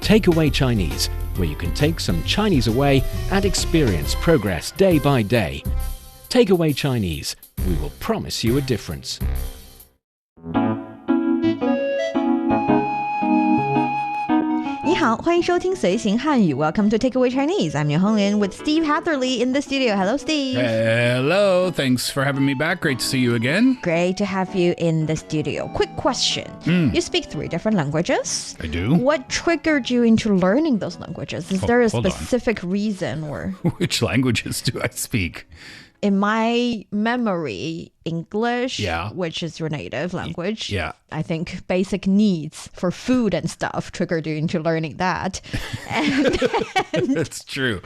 Takeaway Chinese, where you can take some Chinese away and experience progress day by day. Takeaway Chinese, we will promise you a difference. 你好，欢迎收听随行汉语 Welcome to Takeaway Chinese. I'm Niu Honglin with Steve Hatherley in the studio. Hello, Steve. Hello. Thanks for having me back. Great to see you again. Great to have you in the studio. Quick question. You speak 3 different languages. I do. What triggered you into learning those languages? Is there a specific reason or... Which languages do I speak? In my memory, English, Yeah. which is your native language. Yeah. I think basic needs for food and stuff triggered you into learning that. That's true.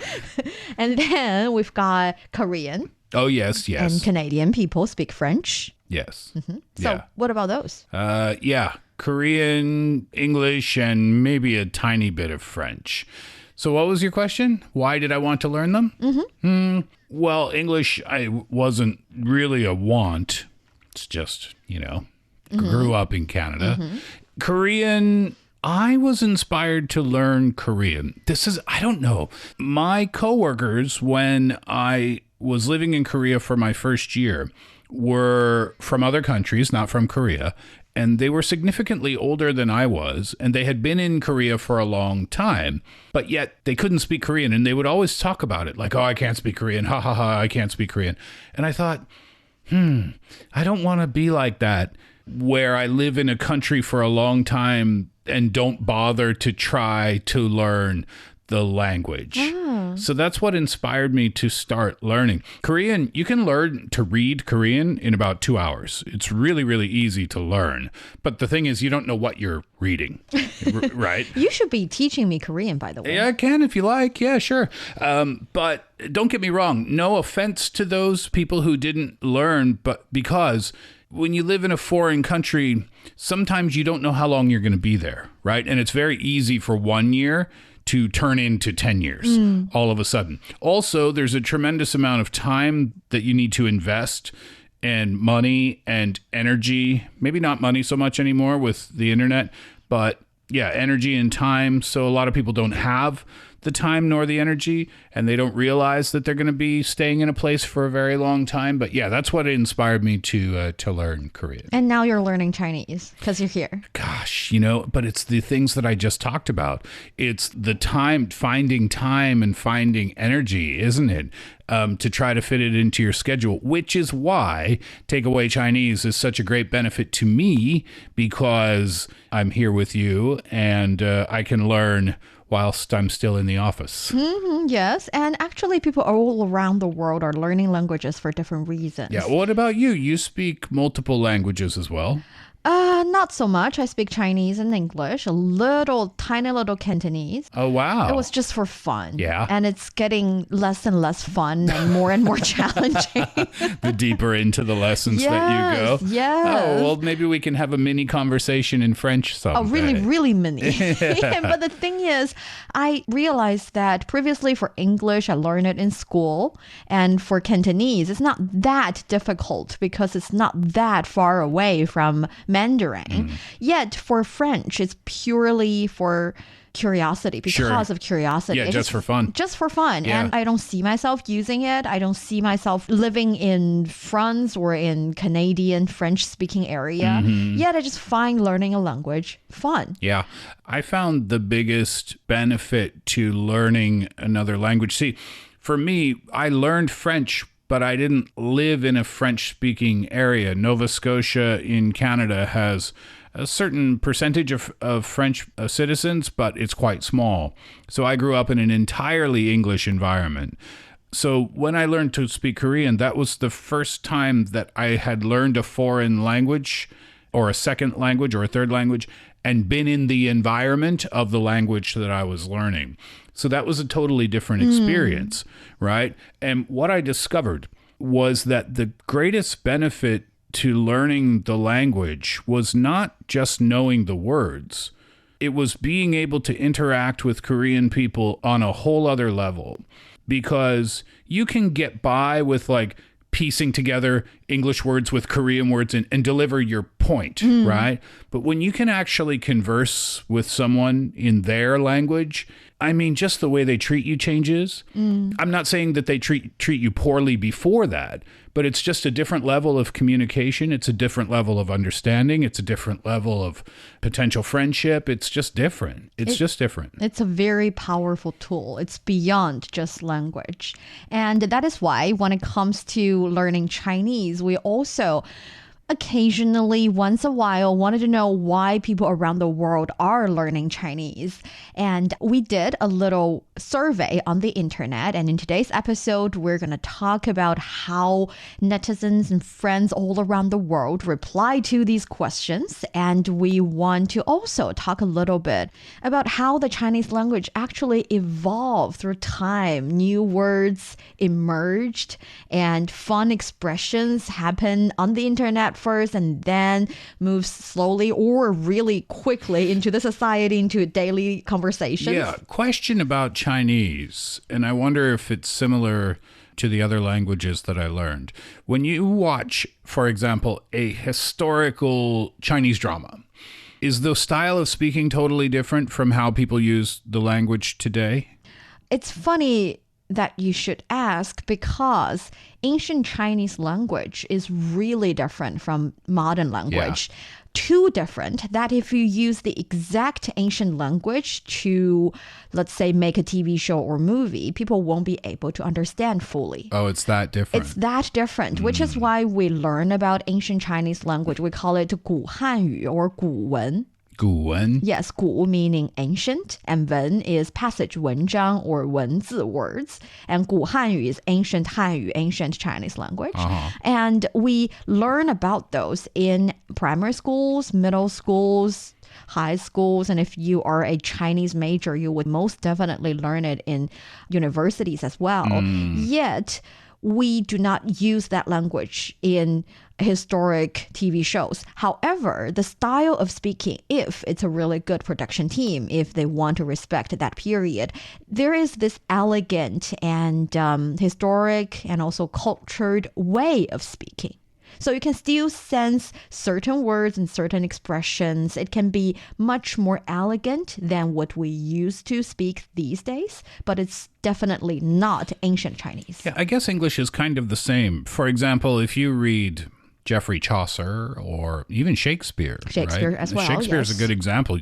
And then we've got Korean. Oh, yes. And Canadian people speak French. Yes. So what about those? Yeah. Korean, English, and maybe a tiny bit of French. So what was your question? Why did I want to learn them? Well, English, I wasn't really a want. It's just, grew up in Canada. Korean, I was inspired to learn Korean. I don't know. My coworkers, when I was living in Korea for my first year, were from other countries, not from Korea. And they were significantly older than I was, and they had been in Korea for a long time, but yet they couldn't speak Korean, and they would always talk about it, like, oh, I can't speak Korean, ha ha ha, I can't speak Korean. And I thought, I don't want to be like that, where I live in a country for a long time and don't bother to try to learn the language. So that's what inspired me to start learning. Korean, you can learn to read Korean in about 2 hours. It's really, really easy to learn. But the thing is, you don't know what you're reading, right? You should be teaching me Korean, by the way. Yeah, I can if you like. Yeah, sure. But don't get me wrong. No offense to those people who didn't learn, but because when you live in a foreign country, sometimes you don't know how long you're going to be there, right? And it's very easy for 1 year to turn into 10 years all of a sudden. Also, there's a tremendous amount of time that you need to invest and money and energy. Maybe not money so much anymore with the internet, but yeah, energy and time. So a lot of people don't have the time nor the energy, and they don't realize that they're going to be staying in a place for a very long time. But yeah, that's what inspired me to learn Korean. And now you're learning Chinese because you're here. Gosh, but it's the things that I just talked about. It's the finding time and finding energy, isn't it? To try to fit it into your schedule, which is why Takeaway Chinese is such a great benefit to me, because I'm here with you and I can learn whilst I'm still in the office. Yes, and actually people all around the world are learning languages for different reasons. Yeah, what about you? You speak multiple languages as well. Not so much. I speak Chinese and English, tiny little Cantonese. Oh, wow. It was just for fun. Yeah. And it's getting less and less fun and more challenging. The deeper into the lessons that you go. Yes. Oh, well, maybe we can have a mini conversation in French someday. Oh, really, really mini. But the thing is, I realized that previously for English, I learned it in school. And for Cantonese, it's not that difficult because it's not that far away from Mandarin. Yet for French, it's purely for curiosity, because of curiosity. Yeah, just for fun. Just for fun. Yeah. And I don't see myself using it. I don't see myself living in France or in Canadian French-speaking area. Yet I just find learning a language fun. Yeah. I found the biggest benefit to learning another language. See, for me, I learned French, but I didn't live in a French-speaking area. Nova Scotia in Canada has a certain percentage of French citizens, but it's quite small. So I grew up in an entirely English environment. So when I learned to speak Korean, that was the first time that I had learned a foreign language or a second language or a third language and been in the environment of the language that I was learning. So that was a totally different experience, right? And what I discovered was that the greatest benefit to learning the language was not just knowing the words. It was being able to interact with Korean people on a whole other level, because you can get by with like piecing together English words with Korean words and deliver your point, right? But when you can actually converse with someone in their language, I mean, just the way they treat you changes. I'm not saying that they treat you poorly before that, but it's just a different level of communication. It's a different level of understanding. It's a different level of potential friendship. It's just different. It's just different. It's a very powerful tool. It's beyond just language. And that is why when it comes to learning Chinese, we also occasionally, once a while, wanted to know why people around the world are learning Chinese. And we did a little survey on the internet. And in today's episode, we're going to talk about how netizens and friends all around the world reply to these questions. And we want to also talk a little bit about how the Chinese language actually evolved through time. New words emerged and fun expressions happen on the internet first and then moves slowly or really quickly into the society, into daily conversations. Yeah, question about Chinese, and I wonder if it's similar to the other languages that I learned. When you watch, for example, a historical Chinese drama, is the style of speaking totally different from how people use the language today? It's funny that you should ask because ancient Chinese language is really different from modern language. Yeah. Too different that if you use the exact ancient language to, let's say, make a TV show or movie, people won't be able to understand fully. Oh, it's that different. It's that different, which is why we learn about ancient Chinese language. We call it 古汉语 or 古文. 古文? Yes, 古 meaning ancient, and 文 is passage 文章 or 文字 words, and 古汉语 is ancient Hanyu, ancient Chinese language. And we learn about those in primary schools, middle schools, high schools, and if you are a Chinese major, you would most definitely learn it in universities as well. Yet, we do not use that language in historic TV shows. However, the style of speaking, if it's a really good production team, if they want to respect that period, there is this elegant and historic and also cultured way of speaking. So you can still sense certain words and certain expressions. It can be much more elegant than what we used to speak these days, but it's definitely not ancient Chinese. Yeah, I guess English is kind of the same. For example, if you read Geoffrey Chaucer or even Shakespeare. Shakespeare right? as well, Shakespeare is yes. a good example.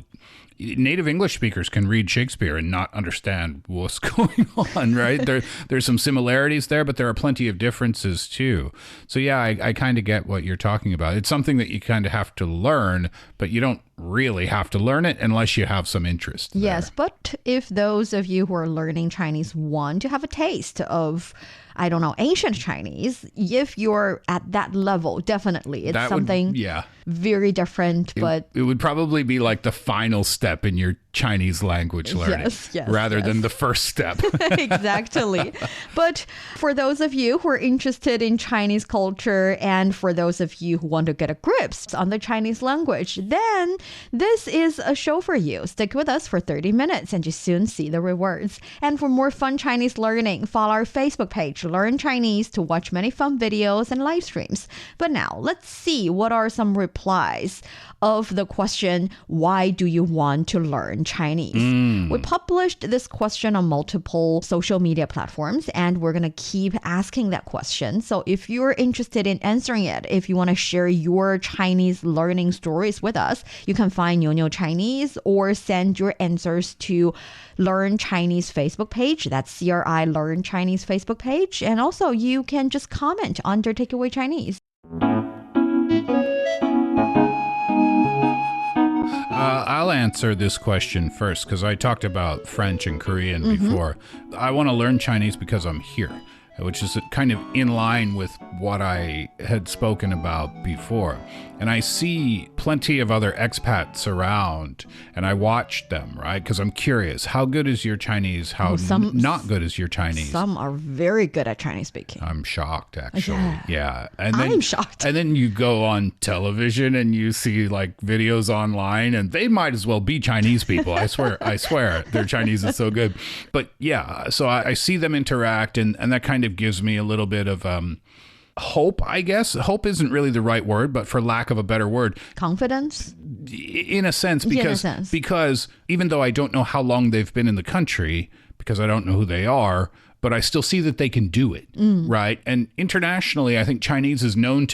Native English speakers can read Shakespeare and not understand what's going on, right? There's some similarities there, but there are plenty of differences too. So yeah, I kind of get what you're talking about. It's something that you kind of have to learn, but you don't really have to learn it unless you have some interest. Yes, but if those of you who are learning Chinese want to have a taste of, I don't know, ancient Chinese, if you're at that level, definitely it's something very different. But it would probably be like the final step in your Chinese language learning rather than the first step. Exactly. But for those of you who are interested in Chinese culture and for those of you who want to get a grip on the Chinese language, then this is a show for you. Stick with us for 30 minutes and you soon see the rewards. And for more fun Chinese learning, follow our Facebook page, Learn Chinese, to watch many fun videos and live streams. But now let's see what are some replies of the question, why do you want to learn Chinese? We published this question on multiple social media platforms and we're going to keep asking that question. So if you're interested in answering it, if you want to share your Chinese learning stories with us, you can find Niu Chinese or send your answers to Learn Chinese Facebook page. That's CRI Learn Chinese Facebook page. And also you can just comment under Takeaway Chinese. I'll answer this question first because I talked about French and Korean before. I want to learn Chinese because I'm here, which is kind of in line with what I had spoken about before. And I see plenty of other expats around and I watch them, right? Because I'm curious, how good is your Chinese? How not good is your Chinese? Some are very good at Chinese speaking. I'm shocked, actually. Yeah. And then, I'm shocked. And then you go on television and you see like videos online and they might as well be Chinese people. I swear their Chinese is so good. But yeah, so I see them interact and that kind of gives me a little bit of hope, I guess. Hope isn't really the right word, but for lack of a better word, Confidence? in a sense, Yeah, in a because sense. because even though I don't know how long they've been in the country, because I don't know who they are, but I still see that they can do it, right? And internationally, I think Mandarin's known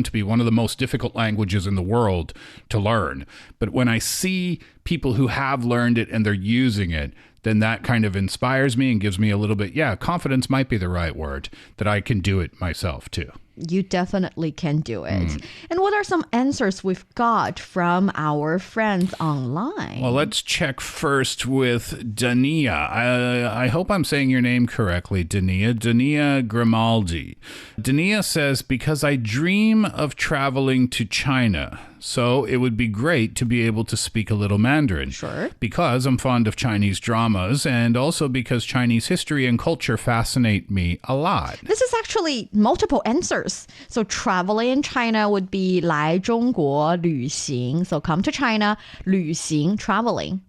to be one of the most difficult languages in the world to learn. But when I see people who have learned it and they're using it, then that kind of inspires me and gives me a little bit, confidence might be the right word, that I can do it myself too. You definitely can do it. And what are some answers we've got from our friends online? Well, let's check first with Dania. I hope I'm saying your name correctly, Dania. Dania Grimaldi. Dania says, because I dream of traveling to China, so it would be great to be able to speak a little Mandarin. Sure. Because I'm fond of Chinese dramas, and also because Chinese history and culture fascinate me a lot. This is actually multiple answers. So traveling in China would be 来中国旅行. So come to China, 旅行, traveling.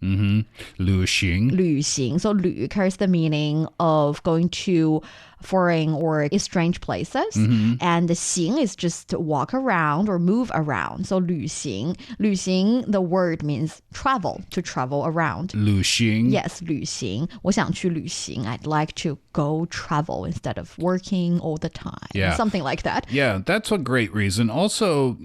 旅行. 旅行. So 旅 carries the meaning of going to foreign or strange places. And the 行 is just to walk around or move around. So 旅行. 旅行, the word means travel, to travel around. 旅行. Yes, 旅行. 我想去旅行. I'd like to go travel instead of working all the time. Yeah. Something like that. Yeah, that's a great reason. Also,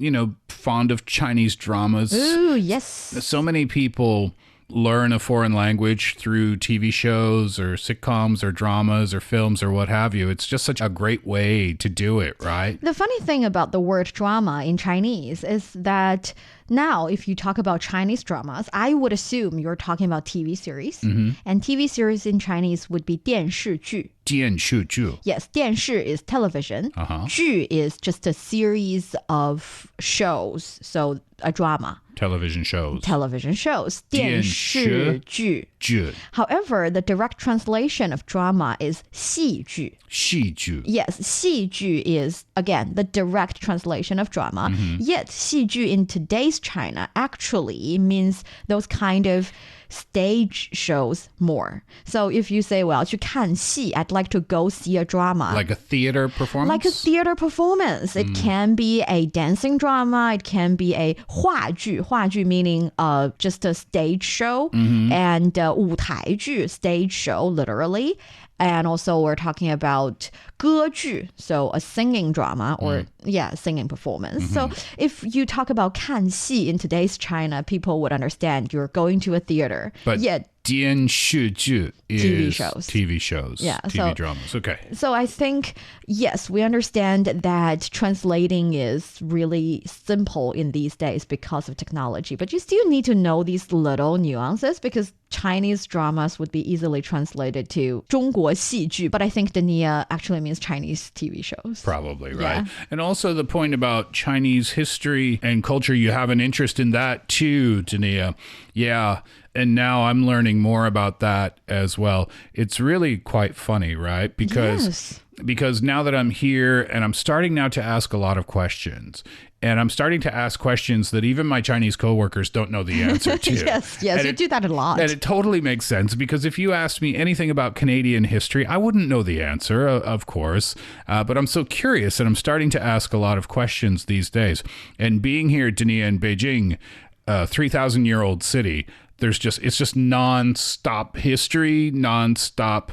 fond of Chinese dramas. Ooh, yes. So many people learn a foreign language through TV shows or sitcoms or dramas or films or what have you. It's just such a great way to do it, right? The funny thing about the word drama in Chinese is that now, if you talk about Chinese dramas, I would assume you're talking about TV series. And TV series in Chinese would be 电视剧. 电视剧. Yes, 电视 is television. 剧 is just a series of shows. So a drama. Television shows. Television shows. 电视剧. 剧. However, the direct translation of drama is 戏剧. 戏剧. Yes, 戏剧 is, again, the direct translation of drama. Yet, 戏剧in today's China actually means those kind of stage shows more. So if you say, well, 去看戏, I'd like to go see a drama. Like a theater performance? Like a theater performance. It can be a dancing drama. It can be a 话剧. 话剧 meaning just a stage show. And 舞台剧, stage show, literally. And also we're talking about 歌剧, so a singing drama or, singing performance. So if you talk about 看戏 in today's China, people would understand you're going to a theater. But yet, 电视剧 is TV shows. Yeah, TV dramas. Okay. So I think, yes, we understand that translating is really simple in these days because of technology. But you still need to know these little nuances because Chinese dramas would be easily translated to 中国戏剧. But I think Dania actually means Chinese TV shows. Probably, right? Yeah. And also the point about Chinese history and culture, you have an interest in that too, Dania. Yeah. And now I'm learning more about that as well. It's really quite funny, right? Because now that I'm here and I'm starting now to ask a lot of questions. And I'm starting to ask questions that even my Chinese coworkers don't know the answer to. Yes, and you do that a lot. And it totally makes sense because if you asked me anything about Canadian history, I wouldn't know the answer, of course. But I'm so curious and I'm starting to ask a lot of questions these days. And being here, Dania, in Beijing, 3,000-year-old city, it's just non-stop history, non-stop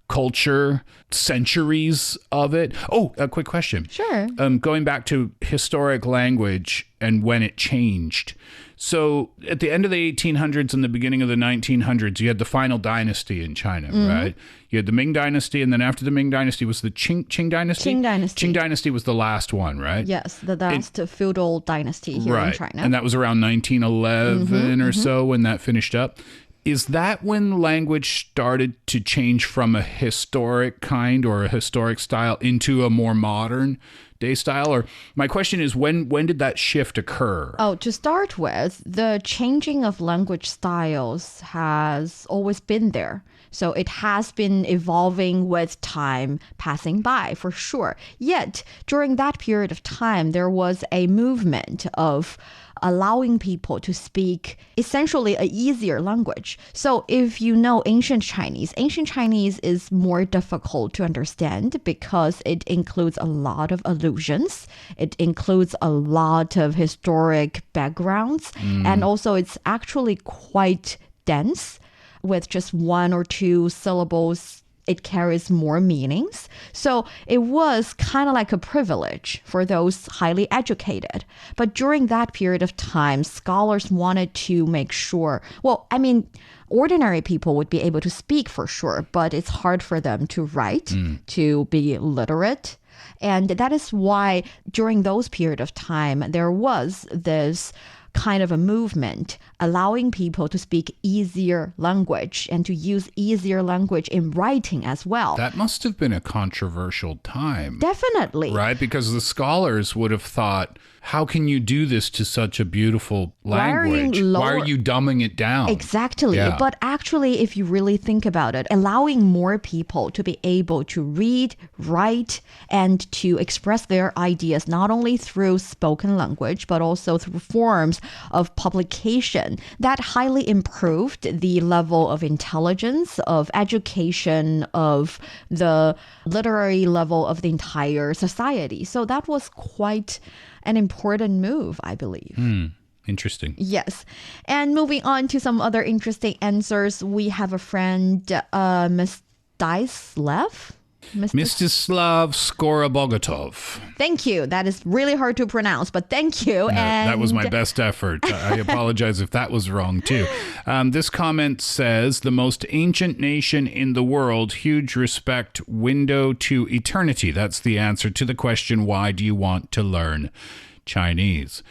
culture, centuries of it. Oh, a quick question. Sure. Going back to historic language and when it changed. So at the end of the 1800s and the beginning of the 1900s, you had the final dynasty in China, right? You had the Ming Dynasty, and then after the Ming Dynasty was the Qing Dynasty? Qing Dynasty. Qing Dynasty was the last one, right? Yes, the last feudal dynasty here in China. And that was around 1911 or so when that finished up. Is that when language started to change from a historic kind or a historic style into a more modern day style? Or my question is, when did that shift occur? Oh, to start with, the changing of language styles has always been there. So it has been evolving with time passing by, for sure. Yet, during that period of time, there was a movement of allowing people to speak essentially an easier language. So if you know ancient Chinese is more difficult to understand because it includes a lot of allusions. It includes a lot of historic backgrounds. And also it's actually quite dense with just one or two syllables. It carries more meanings. So it was kind of like a privilege for those highly educated. But during that period of time, scholars wanted to make sure, ordinary people would be able to speak for sure, but it's hard for them to write, to be literate. And that is why during those period of time, there was this kind of a movement allowing people to speak easier language and to use easier language in writing as well. That must have been a controversial time. Definitely. Right? Because the scholars would have thought, how can you do this to such a beautiful language? Why are you dumbing it down? Exactly. Yeah. But actually, if you really think about it, allowing more people to be able to read, write, and to express their ideas not only through spoken language, but also through forms of publication, that highly improved the level of intelligence, of education, of the literary level of the entire society. So that was quite an important move, I believe. Interesting. Yes. And moving on to some other interesting answers, we have a friend, Mstislav. Mstislav Skorobogatov. Thank you. That is really hard to pronounce, but thank you. And that was my best effort. I apologize if that was wrong too. This comment says, the most ancient nation in the world, huge respect, window to eternity. That's the answer to the question, why do you want to learn Chinese?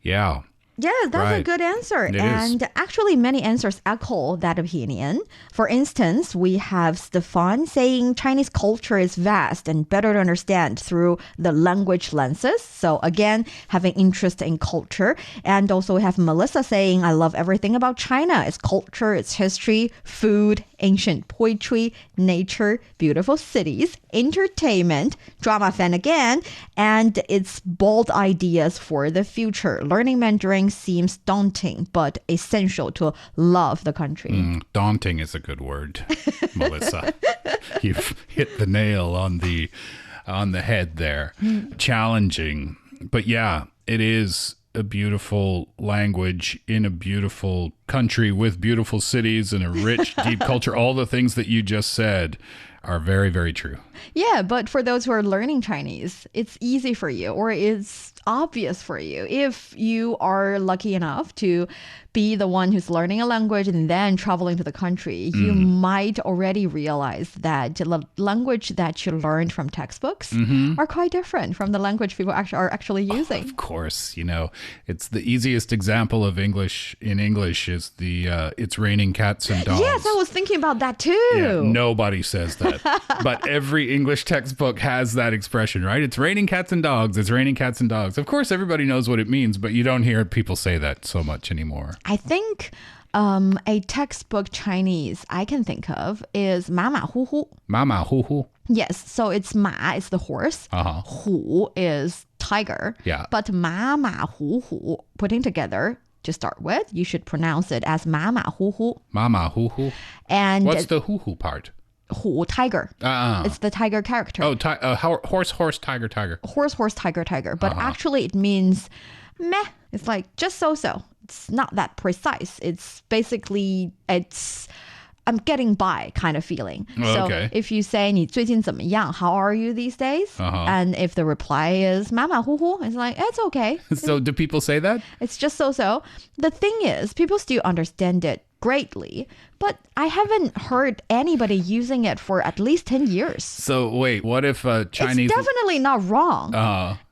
Yeah. Yeah, that's a good answer. And actually, many answers echo that opinion. For instance, we have Stefan saying Chinese culture is vast and better to understand through the language lenses. So again, having interest in culture. And also we have Melissa saying, I love everything about China. Its culture, its history, food, ancient poetry, nature, beautiful cities, entertainment, drama fan again, and its bold ideas for the future. Learning Mandarin seems daunting, but essential to love the country. Daunting is a good word, Melissa. You've hit the nail on the head there. Challenging. But yeah, it is a beautiful language in a beautiful country with beautiful cities and a rich, deep culture. All the things that you just said are very, very true. Yeah, but for those who are learning Chinese, it's easy for you, or it's obvious for you. If you are lucky enough to be the one who's learning a language and then traveling to the country, you might already realize that the language that you learned from textbooks are quite different from the language people are actually using. Of course, it's the easiest example of English in English is the it's raining cats and dogs. Yes, I was thinking about that too. Yeah, nobody says that. But every English textbook has that expression, right? It's raining cats and dogs. It's raining cats and dogs. Of course, everybody knows what it means, but you don't hear people say that so much anymore. I think a textbook Chinese I can think of is 马马虎虎. 马马虎虎. Yes, so it's 马 is the horse. 虎 is tiger. Yeah. But 马马虎虎, putting together to start with, you should pronounce it as 马马虎虎. 马马虎虎. And what's the hu part? 虎 tiger. It's the tiger character. Oh, horse, tiger, tiger. Horse, tiger, tiger. But actually it means meh. It's like just so. It's not that precise. It's basically, I'm getting by kind of feeling. So if you say 你最近怎么样, how are you these days? And if the reply is 马马虎虎, it's like, it's okay. So do people say that? It's just so. The thing is, people still understand it greatly, but I haven't heard anybody using it for at least 10 years. So wait, what if Chinese... It's definitely not wrong.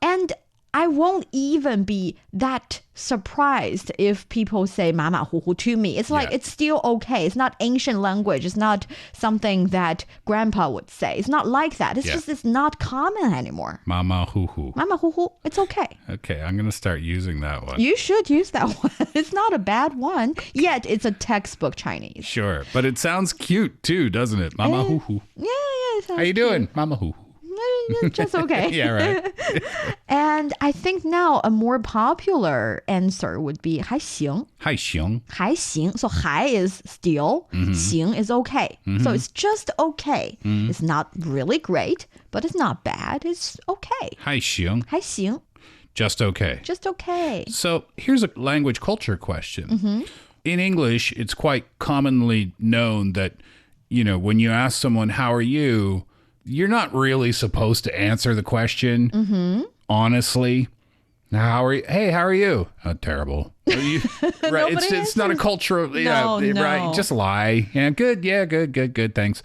And I won't even be that surprised if people say 马马虎虎 to me. It's like, it's still okay. It's not ancient language. It's not something that grandpa would say. It's not like that. It's just, it's not common anymore. 马马虎虎. 马马虎虎. It's okay. Okay, I'm going to start using that one. You should use that one. It's not a bad one. Yet it's a textbook Chinese. Sure, but it sounds cute too, doesn't it? 马马虎虎. Yeah. How you doing? 马马虎虎. just okay. Yeah, right. And I think now a more popular answer would be 还行.还行.还行. So 还 is still, 行 is okay. So it's just okay. It's not really great, but it's not bad. It's okay. 还行.还行. Just okay. Just okay. So here's a language culture question. In English, it's quite commonly known that, when you ask someone, how are you, you're not really supposed to answer the question honestly. How are you? Hey, how are you? Terrible. Right. It's not a cultural, No. right. Just lie. Yeah, good. Yeah, good. Thanks.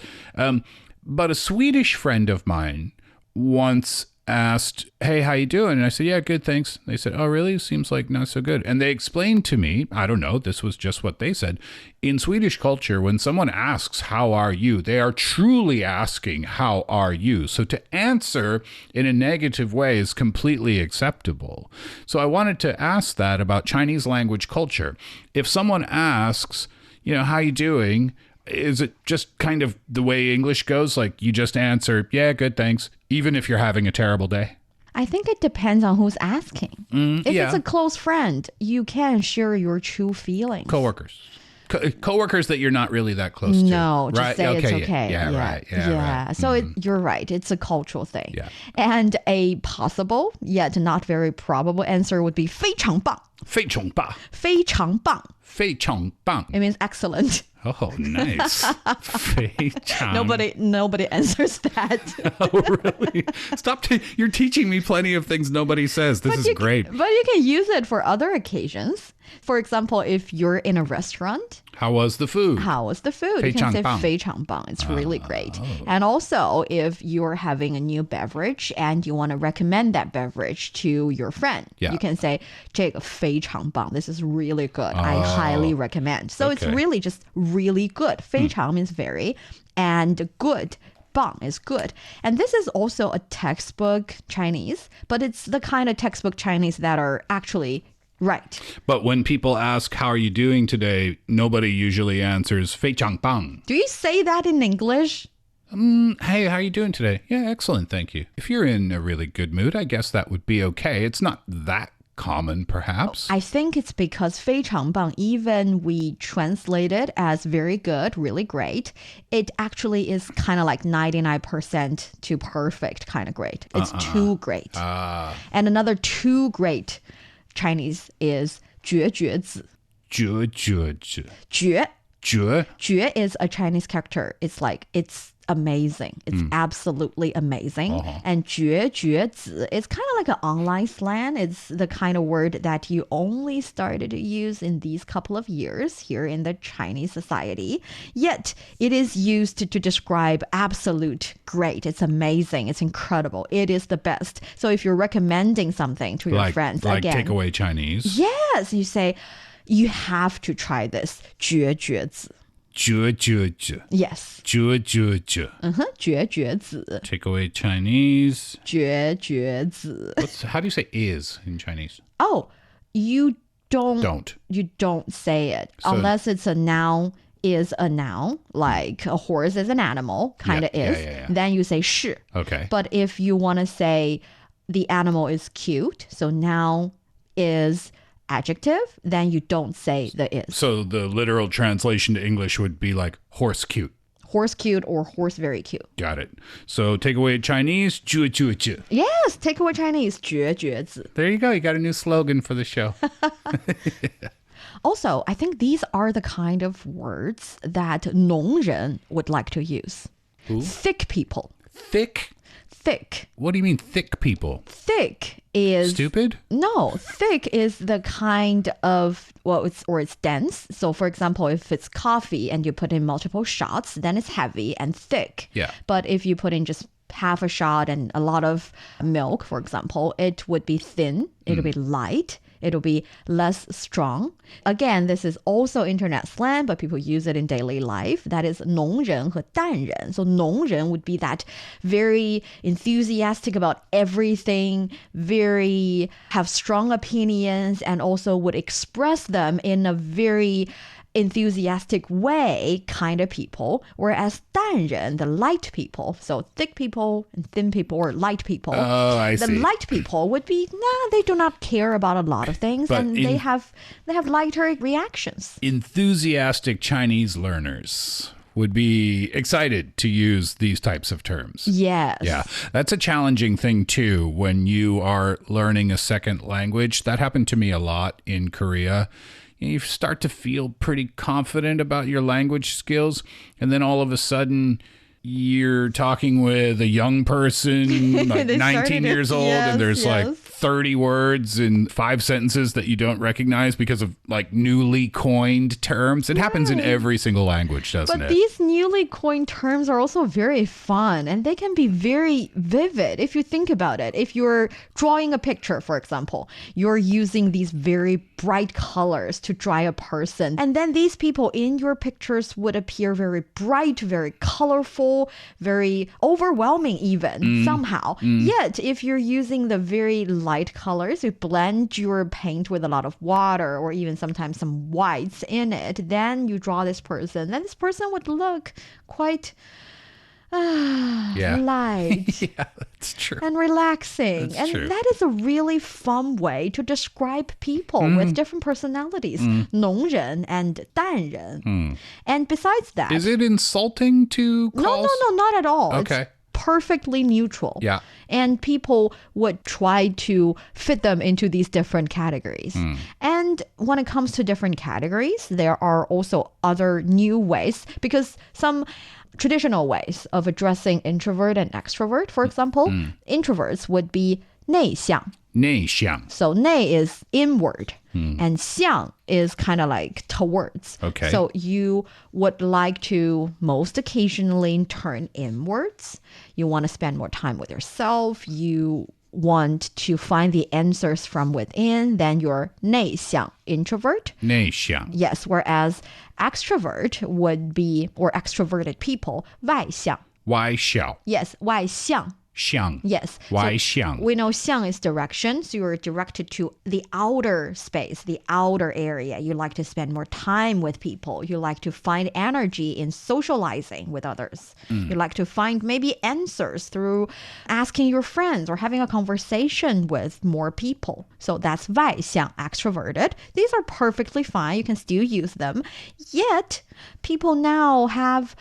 But a Swedish friend of mine once asked, hey, how you doing? And I said, yeah, good, thanks. They said, oh, really? Seems like not so good. And they explained to me, I don't know, this was just what they said. In Swedish culture, when someone asks, how are you? They are truly asking, how are you? So to answer in a negative way is completely acceptable. So I wanted to ask that about Chinese language culture. If someone asks, how you doing? Is it just kind of the way English goes? Like you just answer, yeah, good, thanks, even if you're having a terrible day? I think it depends on who's asking. If it's a close friend, you can share your true feelings. Coworkers. Coworkers that you're not really that close to. No, just right? say it's okay. Yeah, right. Yeah, right. So you're right. It's a cultural thing. Yeah. And a possible, yet not very probable answer would be 非常棒.非常棒.非常棒.非常棒. It means excellent. Oh, nice. 非常. Nobody answers that. Oh, really? Stop. You're teaching me plenty of things nobody says. This is great. But you can use it for other occasions. For example, if you're in a restaurant. How was the food? How was the food? You can say 非常棒. It's really great. And also, if you're having a new beverage and you want to recommend that beverage to your friend, you can say 这个非常棒. This is really good. I highly recommend. So it's really just really good. 非常means very, and good. 棒 is good. And this is also a textbook Chinese, but it's the kind of textbook Chinese that are actually right. But when people ask, how are you doing today? Nobody usually answers 非常棒. Do you say that in English? Hey, how are you doing today? Yeah, excellent, thank you. If you're in a really good mood, I guess that would be okay. It's not that common, perhaps. I think it's because 非常棒, even we translate it as very good, really great, it actually is kind of like 99% to perfect kind of great. It's too great. And another too great Chinese is 绝绝子. 绝绝子. 绝. 绝. 绝 is a Chinese character. It's like, it's amazing. It's absolutely amazing. And 绝绝子is kind of like an online slang. It's the kind of word that you only started to use in these couple of years here in the Chinese society. Yet it is used to describe absolute great. It's amazing. It's incredible. It is the best. So if you're recommending something to your friends, like again, takeaway Chinese. Yes, you say, you have to try this 绝绝子. 绝绝子. Yes. 绝绝子. 绝绝子. Takeaway Chinese. 绝绝子. How do you say is in Chinese? Oh, you don't. You don't say it unless it's a noun. Is a noun, like a horse is an animal, kind of is. Yeah. Then you say 是. Okay. But if you want to say the animal is cute, so noun is adjective, then you don't say the is. So the literal translation to English would be like horse cute. Horse cute or horse very cute. Got it. So takeaway Chinese, 绝绝子. Yes, takeaway Chinese, 绝绝子. There you go. You got a new slogan for the show. Also, I think these are the kind of words that 农人 would like to use. Who? Thick people. Thick? Thick. What do you mean thick people? Thick is... Stupid? No, thick is the kind of, it's dense. So for example, if it's coffee and you put in multiple shots, then it's heavy and thick. Yeah. But if you put in just half a shot and a lot of milk, for example, it would be thin, it'll be light. It'll be less strong. Again, this is also internet slang, but people use it in daily life. That is 农人和淡人. So 农人 would be that very enthusiastic about everything, have strong opinions, and also would express them in a very enthusiastic way kind of people, whereas 淡人, the light people, so thick people and thin people or light people. Oh, I the see. light people would be, they do not care about a lot of things, But and they have lighter reactions. Enthusiastic Chinese learners would be excited to use these types of terms. Yes. Yeah, that's a challenging thing too when you are learning a second language. That happened to me a lot in Korea. You start to feel pretty confident about your language skills, and then all of a sudden you're talking with a young person, like 19 years old, and there's like 30 words in 5 sentences that you don't recognize because of like newly coined terms. It happens in every single language, doesn't But it? these newly coined terms are also very fun, and they can be very vivid if you think about it. If you're drawing a picture, for example, you're using these very bright colors to draw a person, and then these people in your pictures would appear very bright, very colorful, very overwhelming even somehow. Yet, if you're using the very light colors, you blend your paint with a lot of water or even sometimes some whites in it, then you draw this person. Then this person would look quite light Yeah, that's true. and relaxing. That's And true. that is a really fun way to describe people with different personalities. 浓人 and 淡人. And besides that, Is it insulting to call? no, not at all. Okay. It's perfectly neutral. Yeah. And people would try to fit them into these different categories. And when it comes to different categories, there are also other new ways, because some traditional ways of addressing introvert and extrovert, for example, introverts would be 内向. 内向. So 内 is inward, and 向 is kind of like towards. Okay. So you would like to most occasionally turn inwards. You want to spend more time with yourself. You want to find the answers from within. Then you're 内向 introvert. 内向. Yes, whereas extrovert would be, or extroverted people, 外向. 外向. Yes, 外向. 向. Yes. 外向. We know 向 is direction, so you're directed to the outer space, the outer area. You like to spend more time with people. You like to find energy in socializing with others. You like to find maybe answers through asking your friends or having a conversation with more people. So that's 外向, extroverted. These are perfectly fine. You can still use them. Yet, people now have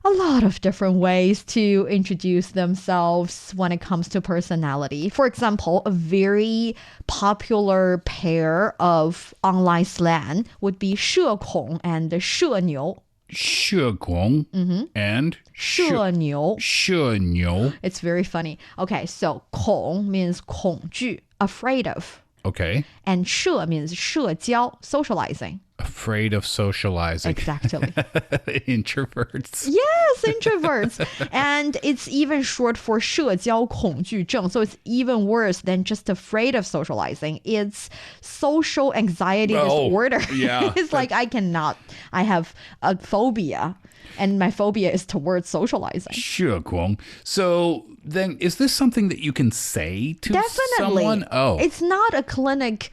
a lot of different ways to introduce themselves when it comes to personality. For example, a very popular pair of online slang would be 社恐 and 社牛. 社恐 and 社牛. 社牛. It's very funny. Okay, so 恐 means 恐惧, afraid of. Okay. And 社 means 社交, socializing. Afraid of socializing. Exactly. Introverts. Yes, introverts. And it's even short for 社交恐惧症. So it's even worse than just afraid of socializing. It's social anxiety disorder. Yeah. It's like I have a phobia, and my phobia is towards socializing. 社恐. So then is this something that you can say to Definitely. someone? Oh. It's not a clinic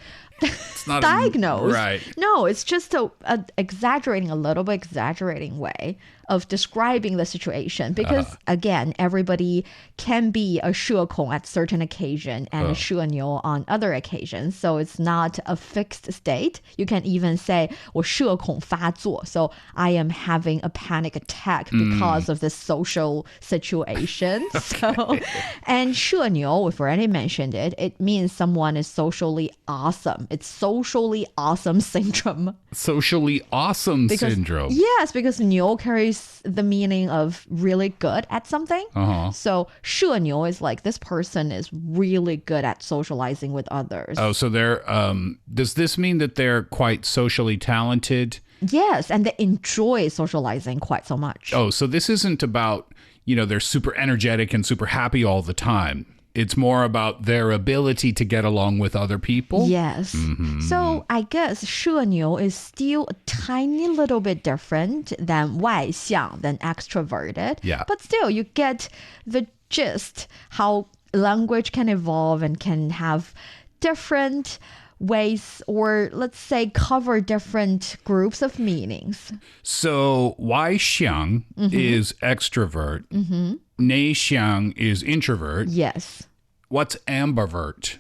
not diagnose. Right. No, it's just a little bit exaggerating way of describing the situation. Because again, everybody can be a 社恐 at certain occasion and a 社牛 on other occasions. So it's not a fixed state. You can even say 我社恐发作. So I am having a panic attack because of this social situation. So, and 社牛, we've already mentioned it. It means someone is socially awesome. It's socially awesome syndrome. Socially awesome syndrome. Yes, because 牛 carries the meaning of really good at something. So 社牛 is like this person is really good at socializing with others. Oh, so they're does this mean that they're quite socially talented? Yes, and they enjoy socializing quite so much. Oh, so this isn't about, they're super energetic and super happy all the time. It's more about their ability to get along with other people. Yes. So I guess 社牛 is still a tiny little bit different than 外向, than extroverted. Yeah. But still, you get the gist how language can evolve and can have different ways, or let's say cover different groups of meanings. So 外向 is extrovert. 内向 is introvert. Yes. What's ambivert?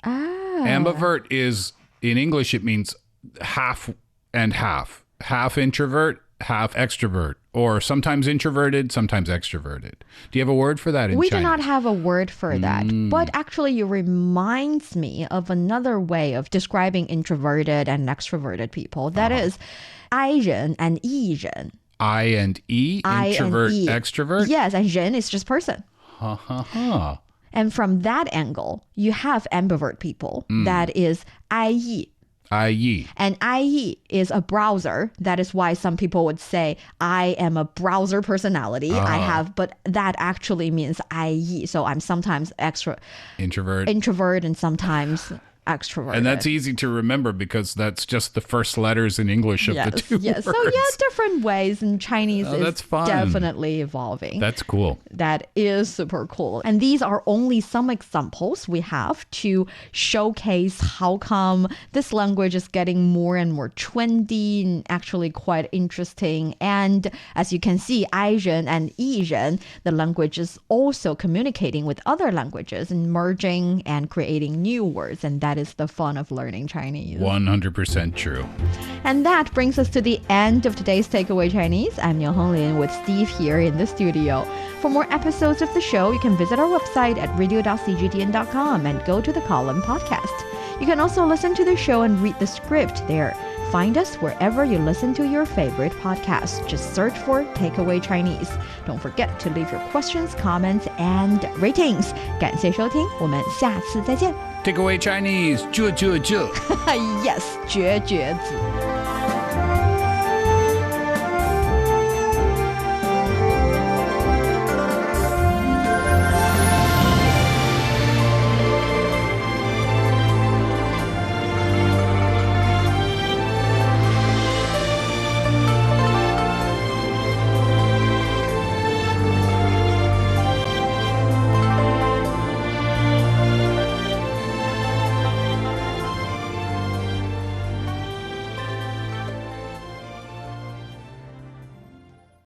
Ah. Ambivert is, in English, it means half and half. Half introvert, half extrovert. Or sometimes introverted, sometimes extroverted. Do you have a word for that in We Chinese? do not have a word for that. But actually, it reminds me of another way of describing introverted and extroverted people. That is I人 and 艺人. I and E, introvert, extrovert? Yes, and 人 is just person. And from that angle, you have ambivert people. That is 爱意. IE. And IE is a browser. That is why some people would say, I am a browser personality. But that actually means IE. So I'm sometimes introvert and sometimes extrovert. And that's easy to remember because that's just the first letters in English of the two words. So different ways, and Chinese is that's fun. definitely evolving. That's cool. That is super cool. And these are only some examples we have to showcase how come this language is getting more and more trendy and actually quite interesting. And as you can see, 爱人 and 艺人, the language is also communicating with other languages and merging and creating new words. And that is the fun of learning Chinese. 100% true. And that brings us to the end of today's Takeaway Chinese. I'm Niu Honglin with Steve here in the studio. For more episodes of the show, you can visit our website at radio.cgtn.com and go to the column podcast. You can also listen to the show and read the script there. Find us wherever you listen to your favorite podcasts. Just search for Takeaway Chinese. Don't forget to leave your questions, comments, and ratings. 感谢收听，我们下次再见。Takeaway Chinese. Yes, 绝子。